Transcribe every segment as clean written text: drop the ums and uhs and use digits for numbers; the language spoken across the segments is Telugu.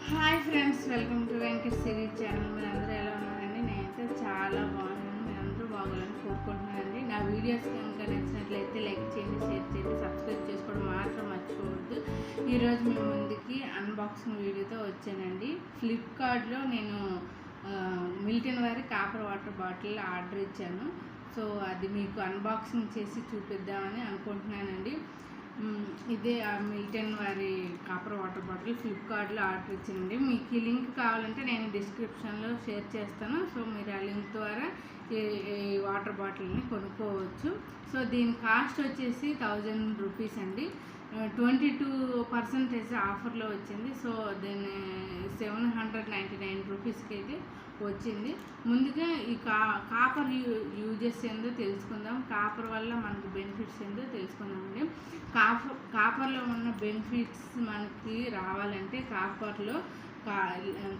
Hi friends, welcome to Venkat Siri channel. మీరు అందరూ ఎలా ఉన్నారండి? నేనైతే చాలా బాగున్నాను. మీరు అందరూ బాగోవాలని కోరుకుంటున్నానండి. నా వీడియోస్ కనుక నచ్చినట్లయితే లైక్ చేయండి, షేర్ చేయండి, సబ్స్క్రైబ్ చేసుకోవడం మాత్రం మర్చిపోవద్దు. ఈరోజు మీ ముందుకి అన్బాక్సింగ్ వీడియోతో వచ్చానండి. ఫ్లిప్కార్ట్లో నేను మిల్టన్ వారి కాపర్ వాటర్ బాటిల్ ఆర్డర్ ఇచ్చాను. సో అది మీకు అన్బాక్సింగ్ చేసి చూపిద్దామని అనుకుంటున్నానండి. ఇదే మిల్టన్ వారి కాపర్ వాటర్ బాటిల్ ఫ్లిప్కార్ట్లో ఆర్డర్ ఇచ్చానండి. మీకు ఈ లింక్ కావాలంటే నేను డిస్క్రిప్షన్లో షేర్ చేస్తాను. సో మీరు ఆ లింక్ ద్వారా ఈ వాటర్ బాటిల్ని కొనుక్కోవచ్చు. సో దీని కాస్ట్ వచ్చేసి 1000 రూపీస్ అండి. 22% ఆఫర్లో వచ్చింది. సో దీన్ని 799 రూపీస్కి అయితే వచ్చింది. ముందుగా ఈ కాపర్ యూజెస్ ఏందో తెలుసుకుందాం. కాపర్ వల్ల మనకు బెనిఫిట్స్ ఏందో తెలుసుకుందామండి. కాపర్లో ఉన్న బెనిఫిట్స్ మనకి రావాలంటే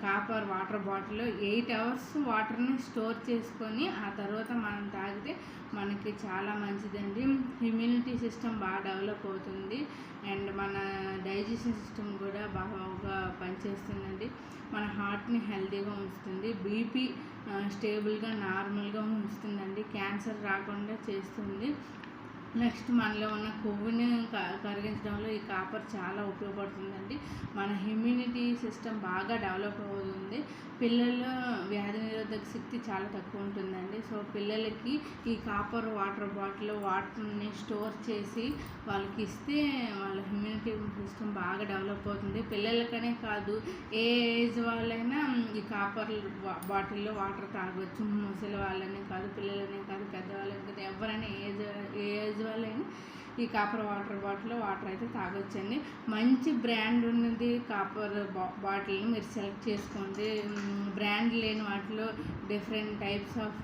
కాపర్ వాటర్ బాటిల్లో 8 అవర్స్ వాటర్ని స్టోర్ చేసుకొని ఆ తర్వాత మనం తాగితే మనకి చాలా మంచిదండి. ఇమ్యూనిటీ సిస్టమ్ బాగా డెవలప్ అవుతుంది అండ్ మన డైజెషన్ సిస్టమ్ కూడా బాగా పనిచేస్తుందండి. మన హార్ట్ని హెల్తీగా ఉంచుతుంది, బీపీ స్టేబుల్గా నార్మల్గా ఉంచుతుందండి, క్యాన్సర్ రాకుండా చేస్తుంది. నెక్స్ట్ మనలో ఉన్న కొవ్వుని కరిగించడంలో ఈ కాపర్ చాలా ఉపయోగపడుతుందండి. మన ఇమ్యూనిటీ సిస్టమ్ బాగా డెవలప్ అవుతుంది. పిల్లల్లో వ్యాధి నిరోధక శక్తి చాలా తక్కువ ఉంటుందండి. సో పిల్లలకి ఈ కాపర్ వాటర్ బాటిల్ వాటర్ని స్టోర్ చేసి వాళ్ళకి ఇస్తే వాళ్ళ ఇమ్యూనిటీ సిస్టమ్ బాగా డెవలప్ అవుతుంది. పిల్లలకనే కాదు, ఏ ఏజ్ వాళ్ళైనా ఈ కాపర్ బాటిల్లో వాటర్ తాగవచ్చు. ముసలి వాళ్ళనే కాదు, పిల్లలనే కాదు, పెద్దవాళ్ళని కాదు, ఎవరైనా ఏ ఏజ్ వాళ్ళైనా ఈ కాపర్ వాటర్ బాటిల్లో వాటర్ అయితే తాగొచ్చండి. మంచి బ్రాండ్ ఉన్నది కాపర్ బాటిల్ని మీరు సెలెక్ట్ చేసుకోండి. బ్రాండ్ లేని వాటిలో different types of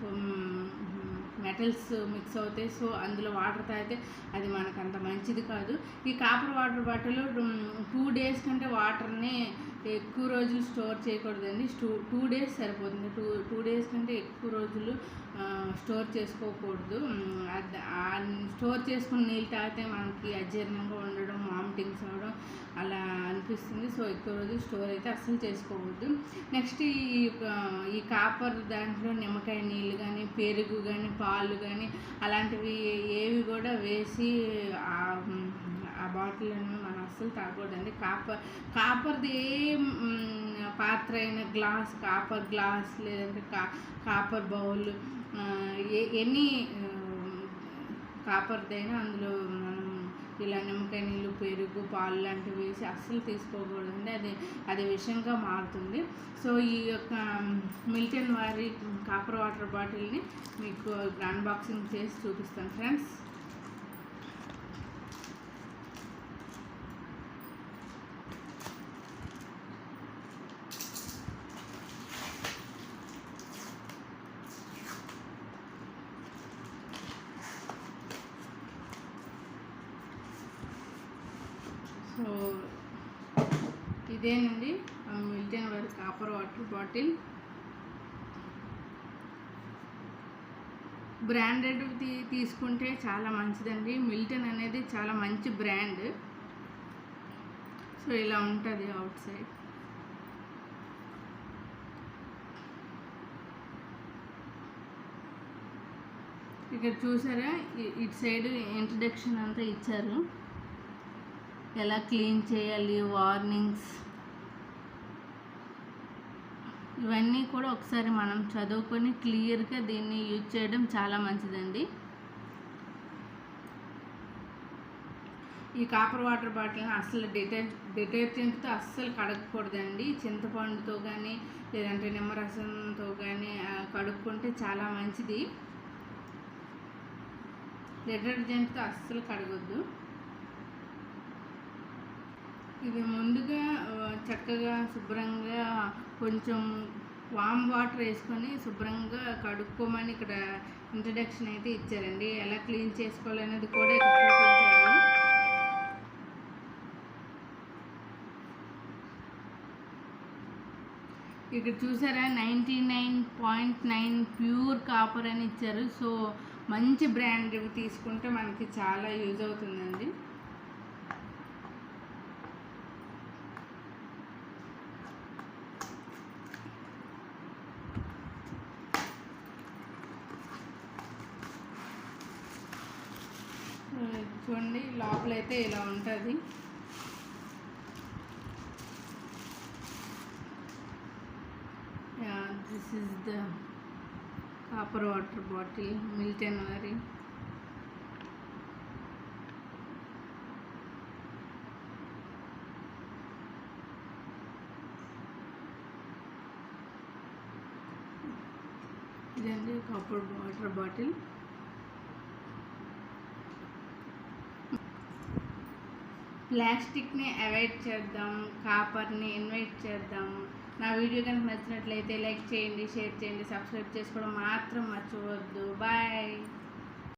metals mix అవుతాయి. సో అందులో వాటర్ తాగితే అది మనకు అంత మంచిది కాదు. ఈ కాపర్ వాటర్ బాటిల్ 2 days కంటే వాటర్ని ఎక్కువ రోజులు స్టోర్ చేయకూడదండి. 2 days సరిపోతుంది. 2 days కంటే ఎక్కువ రోజులు స్టోర్ చేసుకోకూడదు. స్టోర్ చేసుకుని నీళ్ళు తాగితే మనకి అజీర్ణంగా ఉండడం, వామిటింగ్స్ అవ్వడం అలా అనిపిస్తుంది. సో ఎక్కువ రోజులు స్టోర్ అయితే అస్సలు చేసుకోవద్దు. నెక్స్ట్ ఈ కాపర్ దాంట్లో నిమ్మకాయ నీళ్ళు కానీ, పెరుగు కానీ, పాలు కానీ అలాంటివి ఏవి కూడా వేసి ఆ బాటిల్ అని మనం అస్సలు తాగకూడదండి. కాపర్ది ఏ పాత్ర అయినా కాపర్ గ్లాస్ లేదంటే కాపర్ బౌల్ ఎనీ కాపర్దైనా అందులో మనం ఇలా నిమ్మకాయ నీళ్ళు, పెరుగు, పాలు లాంటివి వేసి అస్సలు తీసుకోకూడదండి. అది విషంగా మారుతుంది. సో ఈ యొక్క మిల్టన్ వారి కాపర్ వాటర్ బాటిల్ని మీకు అన్బాక్సింగ్ చేసి చూపిస్తాను ఫ్రెండ్స్. సో ఇదేనండి మిల్టన్ వారి కాపర్ వాటర్ బాటిల్. బ్రాండెడ్ తీసుకుంటే చాలా మంచిదండి. మిల్టన్ అనేది చాలా మంచి బ్రాండ్. సో ఇలా ఉంటుంది అవుట్ సైడ్. ఇక్కడ చూసారా, ఇటు సైడ్ ఇంట్రడక్షన్ అంతా ఇచ్చారు, ఎలా క్లీన్ చేయాలి, వార్నింగ్స్ ఇవన్నీ కూడా ఒకసారి మనం చదువుకొని క్లియర్గా దీన్ని యూజ్ చేయడం చాలా మంచిదండి. ఈ కాపర్ వాటర్ బాటిల్ని అస్సలు డిటర్జెంట్తో అస్సలు కడగకూడదండి. చింతపండుతో కానీ లేదంటే నిమ్మరసంతో కానీ కడుక్కుంటే చాలా మంచిది. డిటర్జెంట్తో అస్సలు కడగొద్దు. ఇది ముందుగా చక్కగా శుభ్రంగా కొంచెం వామ్ వాటర్ వేసుకొని శుభ్రంగా కడుక్కోమని ఇక్కడ ఇంట్రడక్షన్ అయితే ఇచ్చారండి. ఎలా క్లీన్ చేసుకోవాలనేది కూడా ఇక్కడ చూపించారు. ఇక్కడ చూసారా 99.9 ప్యూర్ కాపర్ అని ఇచ్చారు. సో మంచి బ్రాండ్ తీసుకుంటే మనకి చాలా యూజ్ అవుతుందండి. చూడండి లోపలైతే ఇలా ఉంటుంది. This is the copper water bottle, Milton వారి. ఇదండి కాపర్ వాటర్ బాటిల్. ప్లాస్టిక్ని అవాయిడ్ చేద్దాం, కాపర్ని ఇన్వైట్ చేద్దాం. నా వీడియో కనుక నచ్చినట్లయితే లైక్ చేయండి, షేర్ చేయండి, సబ్స్క్రైబ్ చేసుకోవడం మాత్రం మర్చిపోవద్దు. బాయ్.